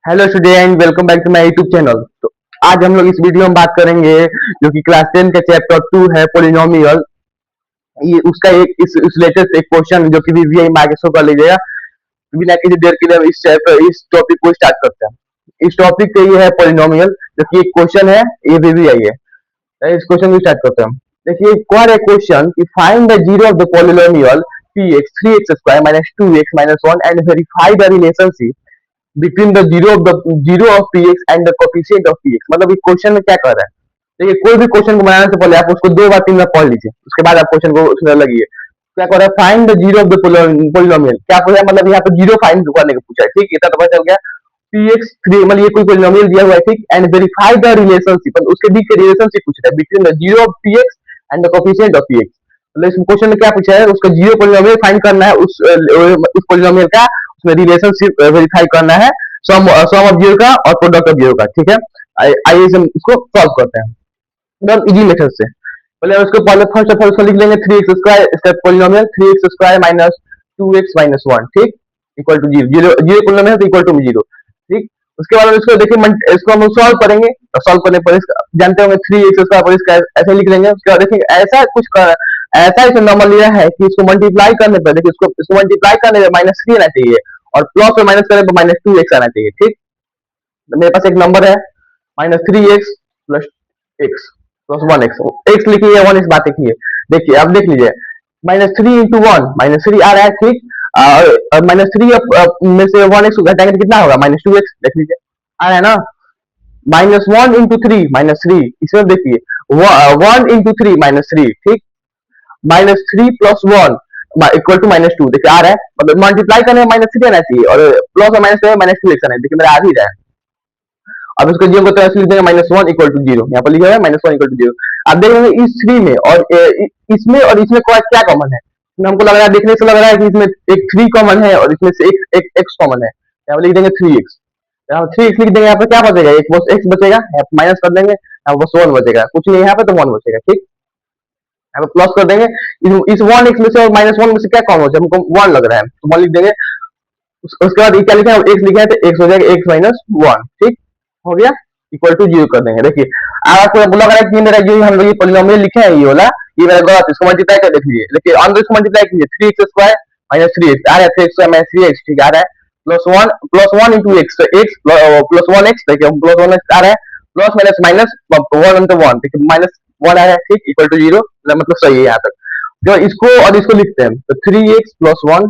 Hello student, welcome back to my YouTube channel. तो आज हम लोग इस वीडियो में बात करेंगे जो कि क्लास 10 का चैप्टर 2 है पोलिनोमियल। ये उसका एक इस लेटेस्ट एक क्वेश्चन जो कि वीवीआई में आगे शो कर लीजिएगा। बिना किसी देर के लिए इस टॉपिक को स्टार्ट करते हैं। इस टॉपिक का ये है पोलिनोमियल, जो कि एक क्वेश्चन है, ये वीवीआई है। तो इस क्वेश्चन को स्टार्ट करते हैं। देखिए, कौन है क्वेश्चन कि find the zero of the polynomial px 3x square minus 2x minus 1 and verify the relationship between the zero of PX and the coefficient of PX. मतलब इस क्वेश्चन में क्या कर रहा है? देखिए, कोई भी क्वेश्चन को बनाने से पहले आप उसको दो बार तीन बार पढ़ लीजिए, उसके बाद आप क्वेश्चन को उसमें लगिए। क्या कर रहा है? Find the zero of the polynomial. क्या पूछा है? मतलब यहाँ पे जीरो फाइंड करने का पूछा है। ठीक, इतना तो पता चल गया। पीएक्स थ्री मतलब ये कोई पोलिनोमियल दिया हुआ है। ठीक, एंड वेरीफाई द रिलेशनशिप, मतलब उसके बीच के रिलेशनशिप पूछ रहा है between the zero of PX and the coefficient of PX. मतलब इस क्वेश्चन में क्या पूछा है? उसका जीरो पोलिनोमियल फाइंड करना है, उस पोलिनोमियल का उसमें रिलेशनशिप वेरीफाई करना है, सम ऑफ जीरो का और प्रोडक्ट ऑफ जीरो का। ठीक है, आइए हम इसको सॉल्व करते हैं एकदम इजी मेथड से। पहले उसको पहले फर्स्ट ऑफ ऑल उसको लिख लेंगे 3x स्क्वायर, इसका polynomial 3x square minus 2x minus 1। ठीक, equal to zero, zero zero polynomial तो इक्वल टू जीरो। ठीक, उसके बाद इसको देखिए, इसको हम सॉल्व करेंगे। तो सॉल्व करने पर इसका जानते होंगे 3x स्क्वायर पर इसका ऐसे लिख लेंगे। उसके बाद देखिए ऐसा कुछ कर, ऐसा इसे नॉर्मल लिया है कि इसको मल्टीप्लाई करने पर देखिए, इसको मल्टीप्लाई करने पर माइनस 3 आना चाहिए और प्लस और माइनस करने पर माइनस 2x आना चाहिए। ठीक, मेरे पास एक नंबर है minus 3x plus x plus 1x। X लिखिए, 1x बात लिखिए। देखिए अब देख लीजिए, माइनस 3 इंटू 1 माइनस 3 आ रहा है। ठीक, और माइनस 3 में से 1x को घटाएंगे तो कितना होगा? Minus 2x। देख लीजिए, आ रहा है ना। माइनस 1 इंटू 3 माइनस 3, इसमें देखिए 1 इंटू 3 माइनस 3। ठीक, minus 3 plus 1 equal to minus 2। देखिए आ रहा है, मतलब मल्टीप्लाई करने में माइनस 3 आना चाहिए और प्लस और माइनस माइनस 2x आना है। देखिए मेरा आ ही रहा है। अब इसको जीरो को तो ऐसे लिख देंगे माइनस 1 इक्वल टू जीरो। यहाँ पर लिखा है माइनस 1 इक्वल टू जीरो। अब देखेंगे इस थ्री में और इसमें और इसमें क्या कॉमन है। हमको लग रहा है, देखने से लग रहा है कि इसमें एक 3 कॉमन है और इसमें से एक x कॉमन है। यहाँ पर लिख देंगे 3x। यहाँ 3x लिख देंगे, यहाँ पर क्या बचेगा? एक बस x बचेगा, यहाँ माइनस कर देंगे, यहाँ बस 1 बचेगा। कुछ नहीं, यहाँ पे तो 1 बचेगा। ठीक, यहाँ पे प्लस कर देंगे। इस 1x में से और माइनस 1 में से क्या कॉमन हो जाए? हमको 1 लग रहा है तो 1 लिख देंगे। उसके बाद क्या लिखा है? x लिखा है तो x हो जाएगा x माइनस 1। ठीक, हो गया, इक्वल टू जीरो कर देंगे। देखिए अगर आपको लग रहा है कि मेरा जो हम लोग ये पोलिनोमियल लिखे हैं ये वाला, ये मेरा गलत है, इसको मल्टीप्लाई कर देख लीजिए। देखिए अंदर इसको मल्टीप्लाई कीजिए, 3x स्क्वायर माइनस 3x आ रहा है, 3x स्क्वायर माइनस 3x। ठीक आ रहा है, प्लस 1 इंटू एक्स, तो x प्लस 1x। देखिए प्लस 1x आ रहा है, प्लस माइनस माइनस 1 इंटू 1, देखिए माइनस 1 आ रहा है। ठीक, इक्वल टू जीरो, मतलब सही है यहाँ तक। जो इसको और इसको लिखते हैं तो 3x प्लस 1,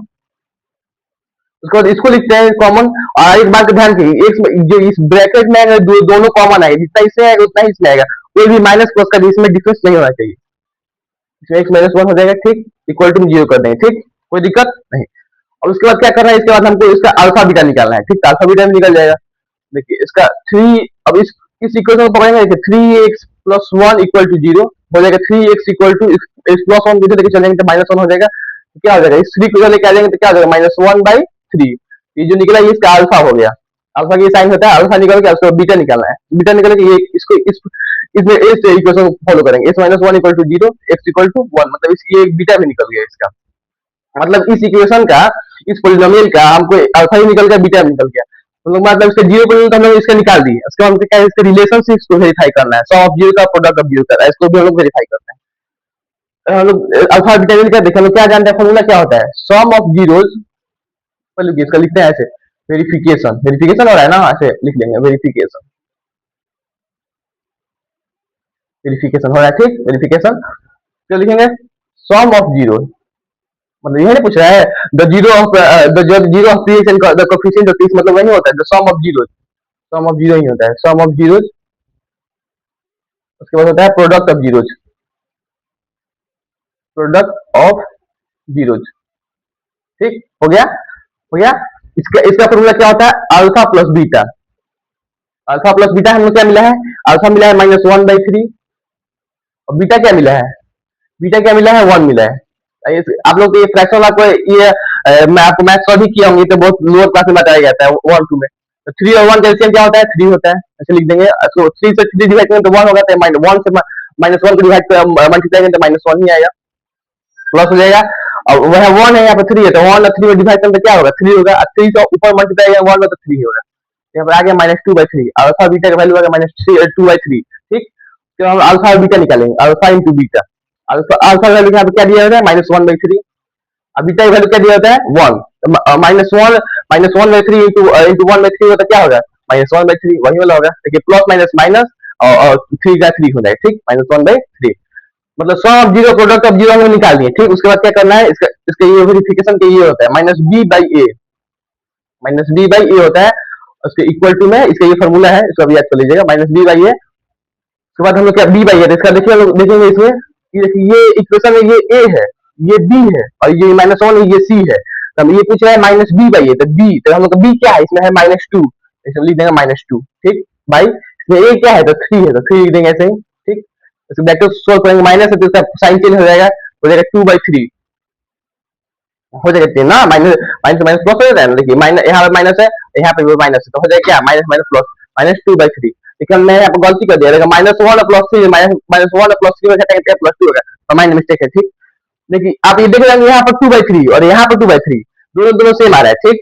उसके बाद इसको लिखते हैं कॉमन। और एक बात का ध्यान रखिए, एक जो इस ब्रैकेट में आएगा दोनों कॉमन आएगा, जितना इसमें आएगा उतना ही इसमें आएगा। कोई भी माइनस प्लस का इसमें डिफरेंस नहीं होना चाहिए। इसमें x माइनस 1 हो जाएगा। ठीक, इक्वल टू जीरो कर देंगे। ठीक, कोई दिक्कत नहीं। और उसके बाद क्या करना है? इसके बाद हमको इसका अल्फा बीटा निकालना है। ठीक, अल्फा बीटा निकल जाएगा। देखिए इसका 3, अब इस इक्वेशन को पकड़ेंगे। देखिए 3x plus 1 equal to zero हो जाएगा। 3x equal to x plus 1 लेके चलेंगे तो माइनस 1 हो जाएगा। तो क्या हो जाएगा? इस 3 को लेके आ जाएंगे तो क्या हो जाएगा? माइनस 1/3। ये जो निकला ये इसका अल्फा हो गया। अल्फा की साइन होता है, अल्फा निकल के उसको बीटा निकालना है। बीटा निकल के ये इसको इसमें इस इक्वेशन को फॉलो करेंगे। x minus 1 equal to zero, x equal to 1, मतलब ये एक बीटा भी निकल गया इसका। मतलब इस इक्वेशन का, इस पोलिनोमियल का हमको अल्फा ही निकल गया, बीटा भी निकल गया। तो मतलब इसका जीरो पोलिनोमियल हम लोग इसका निकाल दिए। उसके बाद क्या है? इसके रिलेशनशिप को वेरीफाई करना है, सम ऑफ जीरो का प्रोडक्ट ऑफ जीरो का, इसको भी हम लोग वेरीफाई करते हैं। हम लोग अल्फा बीटा मिलकर देखें, हम लोग क्या जानते हैं? फॉर्मूला क्या होता है? सम ऑफ जीरोस, मतलब इसका लिखते हैं ऐसे, वेरिफिकेशन। वेरिफिकेशन हो रहा है ना, ऐसे लिख लेंगे वेरिफिकेशन। वेरिफिकेशन हो रहा है। ठीक, वेरिफिकेशन क्या लिखेंगे? सम ऑफ जीरो, मतलब यही नहीं पूछ रहा है the zero of the zero of PX and the coefficient of PX, मतलब वही होता है the sum of zero. Sum of zero ही होता है, सम ऑफ जीरो। उसके बाद होता है product of zeros, product of zeros. ठीक, हो गया, हो गया। इसका इसका फॉर्मूला क्या होता है? Alpha plus beta. Alpha plus beta हमें क्या मिला है? अल्फा मिला है -1/3 और बीटा क्या मिला है? बीटा क्या मिला है? 1 मिला है। आप लोग ये फ्रैक्शन आपको ये मैं आपको मैथ सॉल्व भी किया होंगे तो बहुत लोअर क्लास में बताया जाता है 1 2 में। तो 3 और 1 का एलसीएम क्या होता है? 3 होता है। ऐसे लिख देंगे, तो 3 से 3 डिवाइड करें तो 1 होगा, तो 1 से -1 को डिवाइड कर मल्टीप्लाई करें तो -1 ही आएगा, प्लस हो जाएगा। और वह 1 है, यहाँ पर 3 है, तो 1 और 3 में डिवाइड करें तो क्या होगा? 3 होगा। 3 से ऊपर मल्टीप्लाई 1 में तो 3 होगा। यहाँ पर आ गया -2/3, अल्फा बीटा का वैल्यू आ गया -2/3, ठीक। तो हम अल्फा और बीटा निकालेंगे, alpha into beta. Alpha alpha का वैल्यू यहाँ पे क्या दिया होता है -1/3, अब बीटा का वैल्यू क्या दिया होता है 1, -1/3 इंटू 1/3 होता क्या होगा -1/3, वही वाला होगा। देखिए प्लस माइनस माइनस और 3 का 3 हो जाएगा, ठीक, -1/3। मतलब sum of zero product of zero हम निकाल दिए, ठीक। उसके बाद क्या करना है, इसका इसका ये वेरिफिकेशन के ये होता है -b/a, -b/a होता है। उसके इक्वल टू में इसका ये फॉर्मूला है, इसको अभी याद कर लीजिएगा, -b/a। उसके बाद हम लोग क्या b/a, तो इसका देखिए हम लोग देखेंगे इसमें, ये देखिए ये इक्वेशन में ये a है, ये b है और ये -1 है, ये c है। तो हम ये पूछ रहे हैं -b/a, तो b, तो हम लोग का b क्या है, इसमें है -2, इसमें लिख देंगे -2, ठीक भाई। इसमें a क्या है, तो 3 है, तो 3 लिख देंगे ऐसे ही, ठीक। इसको ब्रैकेट सोल्व करेंगे, माइनस है तो इसका साइन चेंज हो जाएगा 2/3 हो जाएगा 3 ना, माइनस माइनस माइनस प्लस हो जाता है ना। देखिए माइनस, यहाँ पे माइनस है, यहाँ पे भी माइनस है, तो हो जाएगा क्या माइनस माइनस प्लस, -2/3। लेकिन हमने यहाँ पे गलती कर दिया, देखिए -1 प्लस 3, -1 प्लस 3 घटाएंगे +2 होगा, तो माइनस मिस्टेक है, ठीक। देखिए आप ये देख रहे हैं यहाँ पर 2/3 और यहाँ पर 2/3, दोनों दोनों सेम आ रहा है, ठीक।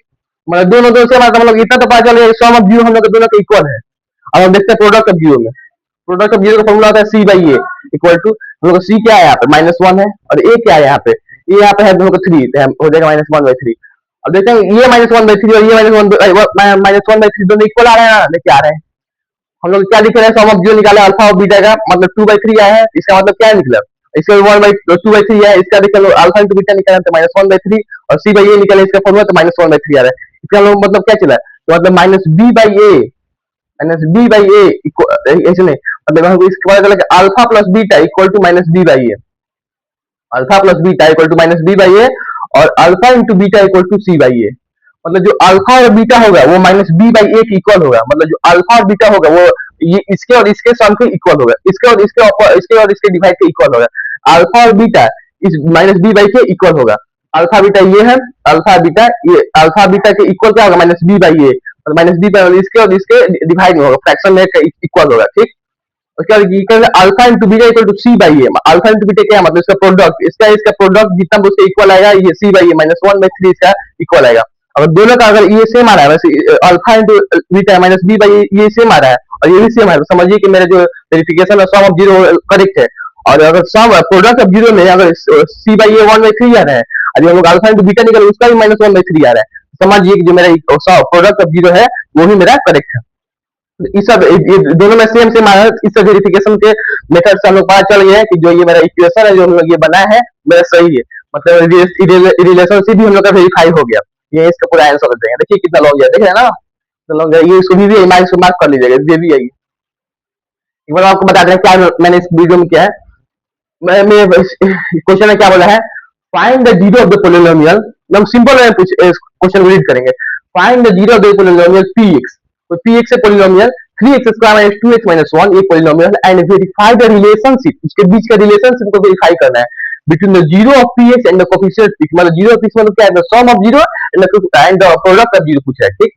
मतलब दोनों दोनों सेम आ रहा है, मतलब इतना तो पता चल सम ऑफ जीरो हम लोग दोनों के इक्वल है। अब हम देखते हैं प्रोडक्ट ऑफ जीरो में, प्रोडक्ट ऑफ जीरो का फॉर्मूला होता है c/a इक्वल टू, हम लोग c क्या है यहाँ पे -1 है और a क्या है यहाँ पे, ये यहाँ पे है दोनों को 3, तो हो जाएगा -1/3। अब देखते हैं ये -1/3 और ये -1/3 दोनों इक्वल आ रहे हैं ना, देखिए आ रहे हैं। हम लोग क्या लिख रहे हैं, सम ऑफ जीरो निकाला अल्फा और बीटा का, मतलब 2/3 आया है, इसका मतलब क्या निकला, इसका 1/2/3 है, इसका देखिए लोग अल्फा इंटू बीटा निकाला तो -1/3 और c/a निकाला, इसका फॉर्मूला तो -1/3 आ रहा है। इसका लोग मतलब क्या चला, तो मतलब -b/a ऐसे नहीं, मतलब हमको इसके पता चला कि alpha plus beta equal to -b/a, alpha plus beta equal to -b/a और alpha into beta equal to c/a। मतलब जो अल्फा और बीटा होगा वो -b/a के इक्वल होगा, मतलब जो अल्फा और बीटा होगा वो ये इसके और इसके सम के इक्वल होगा, इसके और इसके डिवाइड के इक्वल होगा। अल्फा और बीटा इस -b/a के इक्वल होगा। अल्फा बीटा ये है, अल्फा बीटा ये, अल्फा बीटा के इक्वल क्या होगा -b/a, और -b इसके और इसके डिवाइड में होगा, फ्रैक्शन में इक्वल होगा, ठीक। उसके बाद ये करेंगे alpha into beta equal to c/a, alpha into beta क्या है, मतलब इसका प्रोडक्ट, इसका प्रोडक्ट जितना भी उसके इक्वल आएगा, ये c/a -1/3 इसका इक्वल आएगा। अगर दोनों का अगर ये सेम आ रहा है, वैसे अल्फा इंटू बीटा -b/a ये सेम आ रहा है और ये भी सेम है, तो समझिए कि मेरा जो वेरिफिकेशन है सम ऑफ जीरो करेक्ट है। और अगर सम प्रोडक्ट ऑफ जीरो में अगर c/a 1/3 आ रहा है, अभी हम लोग अल्फा इंटू बीटा निकल उसका भी -1/3 आ रहा है, समझिए कि जो मेरा प्रोडक्ट ऑफ जीरो है वो भी मेरा करेक्ट है। इस सब ये दोनों में सेम सेम आया है, इस वेरिफिकेशन के मेथड से हम लोग पता चल गया है कि जो ये मेरा इक्वेशन है जो हम लोग ये बना है मेरा सही है, मतलब रिलेशनशिप भी हम लोग का वेरीफाई हो गया। ये इसका पूरा आंसर देंगे, देखिए कितना लॉन्ग है, देख रहे हैं ना कितना लॉन्ग है। ये इसको भी मार्क कर लीजिएगा, ये भी आएगी। एक बार आपको बता दें क्या मैंने इस वीडियो में किया है, मैं क्वेश्चन में क्या बोला है, find the zero of the polynomial. हम सिंपल क्वेश्चन रीड करेंगे, find the zero of the polynomial px, तो px है polynomial 3x square minus 2x minus 1 ये polynomial and verify the relationship, उसके बीच का रिलेशनशिप को वेरीफाई करना है between the zero of px and the coefficient p, मतलब जीरो ऑफ px मतलब क्या है, the sum of zero and the product of zero पूछा है, ठीक।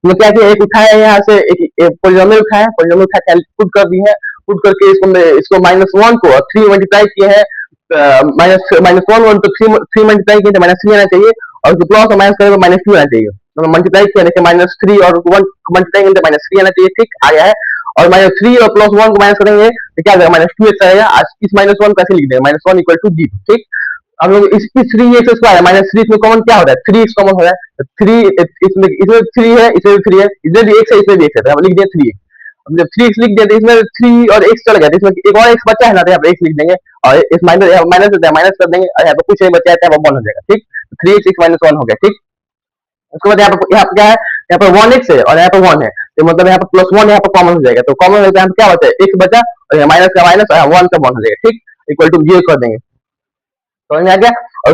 तो क्या किया, एक उठाया यहाँ से एक पोलिनोमियल उठाया, पोलिनोमियल उठा के पुट कर दी है, पुट करके इसको -1 को 3 मल्टीप्लाई किए हैं, -1 तो 3 मल्टीप्लाई किए तो -3 आना चाहिए और प्लस और माइनस करेंगे -2 आना चाहिए, तो मल्टीप्लाई किया देखिए -3 और 1 मल्टीप्लाई करेंगे तो -3 आना चाहिए, ठीक आ गया है। और -3 और +1 को माइनस करेंगे तो क्या आ जाएगा -2x आएगा। इस -1 कैसे लिख देंगे, -1 इक्वल टू 0, ठीक। हम लोग इस 3x स्क्वायर है -3 इसमें कॉमन क्या हो रहा है, 3x कॉमन हो रहा है, 3 इसमें 3 है, इसमें भी 3 है, इधर भी x है, इसमें भी x है, तो हम लिख दिए 3x। अब जब 3x लिख दिया तो इसमें 3 और x चल गया, तो इसमें एक और x बचा है ना, तो यहाँ पे x लिख देंगे और इस माइनस कर देंगे और यहाँ पे कुछ नहीं बचा है तो यहाँ पे 1 हो जाएगा, ठीक। 3x -1 हो गया, ठीक। उसके बाद यहाँ पे क्या है, यहाँ पर 1x है और यहाँ पे 1 है, तो मतलब यहाँ पर +1 यहाँ पर कॉमन हो जाएगा, तो कॉमन हो जाएगा, क्या बचा है x बचा और माइनस का माइनस 1 का 1 हो जाएगा, ठीक। इक्वल टू 0 कर देंगे, समझ में आ गया। और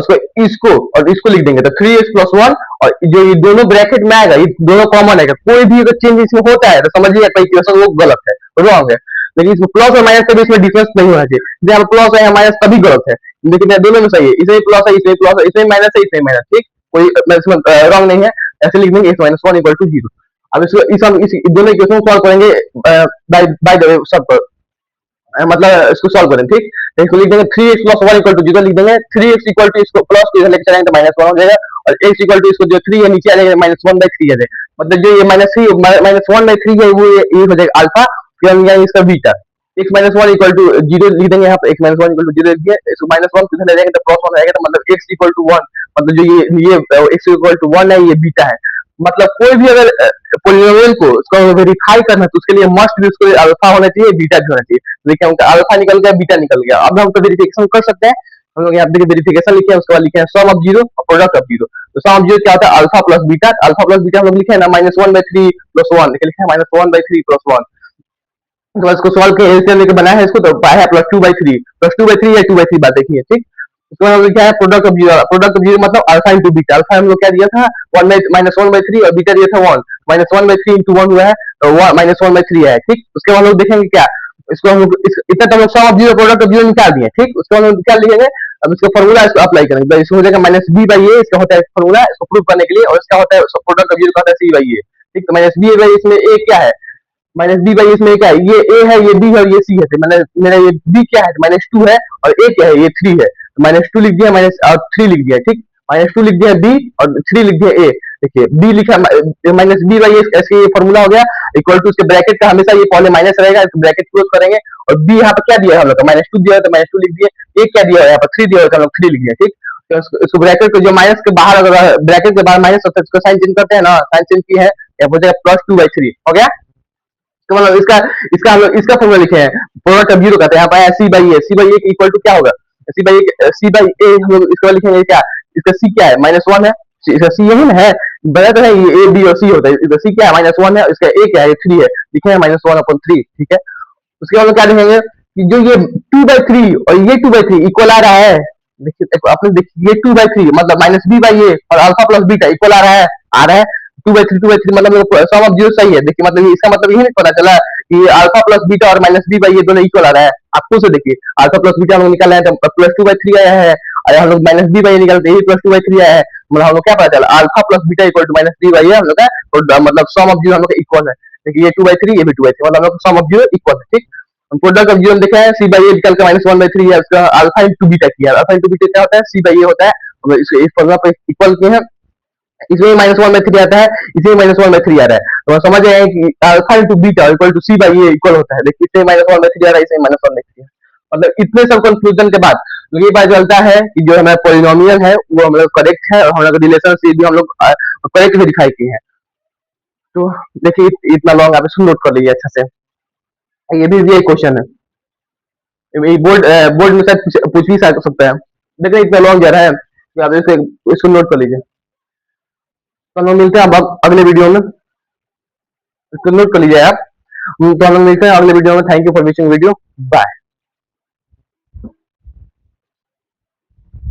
इसको लिख देंगे तो 3x + 1 और जो ये दोनों ब्रैकेट में आएगा ये दोनों कॉमन आएगा, कोई भी अगर चेंज इसमें होता है तो समझिए कोई इक्वेशन वो गलत है, रॉन्ग है। लेकिन इसमें प्लस और माइनस के बीच में डिफरेंस नहीं होना चाहिए, जहाँ प्लस है माइनस तभी गलत है, लेकिन दोनों में सही है, इसमें प्लस है इसमें प्लस है, इसमें माइनस है इसमें माइनस, ठीक। कोई इसमें रॉन्ग नहीं है, ऐसे लिख देंगे x - 1 = 0। अब इसको इस दोनों इक्वेशन सॉल्व करेंगे बाय द वे सब मतलब इसको सॉल्व करें, ठीक। तो इसको लिख देंगे 3x प्लस 1 इक्वल टू 0 लिख देंगे, 3x इक्वल टू इसको प्लस को इधर लेके चलेंगे तो -1 हो जाएगा, और x इक्वल टू इसको जो 3 है नीचे आ जाएगा -1/3 आ जाएगा। मतलब जो ये -1/3 है वो ये हो जाएगा अल्फा, फिर हम यहाँ इसका बीटा। x -1 इक्वल टू 0 लिख देंगे यहाँ पे, x -1 इक्वल टू 0 लिख दिया, इसको -1 किधर ले जाएंगे तो +1 आएगा, तो मतलब x इक्वल टू 1, मतलब जो ये x इक्वल टू 1 है ये बीटा है। मतलब कोई भी अगर पोलिनोमियल को उसको वेरीफाई करना है तो उसके लिए मस्ट भी उसको अल्फा होना चाहिए, बीटा भी होना चाहिए। देखिए उनका अल्फा निकल गया, बीटा निकल गया। अब हम तो वेरिफिकेशन कर सकते हैं। हम लोग यहाँ देखिए वेरिफिकेशन लिखे हैं, उसके बाद लिखे हैं सम ऑफ जीरो और प्रोडक्ट ऑफ जीरो। तो सम ऑफ जीरो क्या होता है, alpha plus beta. Alpha plus beta हम लोग लिखे हैं ना -1/3 + 1, लिखे हैं -1/3 + 1। तो इसको सॉल्व के एलसीएम लेके बनाया है इसको, तो पाया है +2/3 या 2/3 बात देखिए, ठीक। इसको हम लिखा है product of zero. Product of zero मतलब अल्फा इंटू बीटा। अल्फा हम लोग क्या दिया था, -1/3 और बीटा दिया था 1, -1/3 इंटू 1 हुआ है तो -1/3 है, ठीक। उसके बाद हम लोग देखेंगे क्या, इसको हम लोग इतना तो हम लोग sum of zero product of zero निकाल दिए, ठीक। उसके बाद हम क्या लिखेंगे, अब इसका फॉर्मूला इसको अप्लाई करेंगे, तो इसको हो जाएगा -b/a, इसका होता है फॉर्मूला इसको प्रूव करने के लिए, और इसका होता है प्रोडक्ट ऑफ जीरो का होता है c/a, ठीक। तो -b/a इसमें a क्या है, -b/a इसमें क्या है, ये a है, ये b है और ये c है, तो मैंने मेरा ये b क्या है -2 है, और a क्या है, ये 3 है। -2 लिख दिया माइनस और 3 लिख दिया, ठीक। -2 लिख दिया b और 3 लिख दिया a। देखिए b लिखा -b/a, ऐसे ये फॉर्मूला हो गया, इक्वल टू इसके ब्रैकेट का हमेशा ये पहले माइनस रहेगा, इसको ब्रैकेट क्लोज करेंगे, और b यहाँ पे क्या दिया है हम लोग का -2 दिया है तो -2 लिख दिए, a क्या दिया है यहाँ पर 3 दिया है तो हम लोग 3 लिख दिया, ठीक। तो इसको ब्रैकेट को जो माइनस के बाहर, अगर ब्रैकेट के बाहर माइनस होता है इसको साइन चेंज करते हैं ना, साइन चेंज की है, यहाँ हो जाएगा +2/3 हो गया। तो मतलब इसका इसका हम लोग इसका फॉर्मूला लिखे हैं, प्रोडक्ट ऑफ जीरो कहते हैं, यहाँ पे c/a इक्वल टू क्या होगा, c/a हम लोग इसको लिखेंगे क्या, इसका c क्या है -1 है, इसका c यही ना है, बता तो है ये a b और c होता है, इसका c क्या है -1 है, इसका a क्या है 3 है, लिखे हैं -1/3, ठीक है। उसके बाद क्या लिखेंगे कि जो ये 2/3 और ये 2/3 इक्वल आ रहा है, देखिए आपने देखिए ये 2/3 मतलब -b/a और अल्फा प्लस बीटा इक्वल आ रहा है 2/3 मतलब सम ऑफ जीरो सही है। देखिए मतलब इसका मतलब यही नहीं पता चला कि अल्फा प्लस बीटा और -b/a दोनों इक्वल आ रहा है। आप खुद से देखिए, अल्फा प्लस बीटा हम लोग निकाल रहे हैं तो +2/3 आया है, और हम लोग -b/a निकालते ही +2/3 आया है, मतलब हम लोग क्या पता चला, alpha plus beta equal to -b/a हम लोग का, और मतलब सम ऑफ जीरो हम लोग का इक्वल है। देखिए ये 2/3 ये भी 2/3 मतलब हम लोग सम ऑफ जीरो इक्वल है, ठीक। प्रोडक्ट ऑफ जीरो देखा है c/a निकल के -1/3 है, उसका अल्फा इंटू बीटा किया, अल्फा इंटू बीटा क्या होता है, c/a होता है, और इस फॉर्मूला पे इक्वल किए हैं, इसमें -1/3 आता है, इसमें -1/3 आ रहा है, तो समझ आए कि alpha into beta equal to c/a equal होता है। देखिए इसमें -1/3 आ रहा है, इसमें -1/3 है। मतलब इतने सब कंफ्यूजन के बाद तो ये पता चलता है कि जो हमारा पोलिनोमियल है वो हम लोग करेक्ट है, और हम लोग रिलेशन से भी हम लोग करेक्ट वेरीफाई किए हैं। तो देखिए इतना लॉन्ग आप इसको नोट कर लीजिए अच्छा से, ये भी ये क्वेश्चन है, ये बोर्ड में शायद पूछ भी सकता है। देखिए इतना लॉन्ग जा रहा है कि आप इसको नोट कर लीजिए। तो हम लोग मिलते हैं अब अगले वीडियो में, इसको नोट कर लीजिए आप। तो हम लोग मिलते हैं अगले वीडियो में। Thank you for watching video, bye.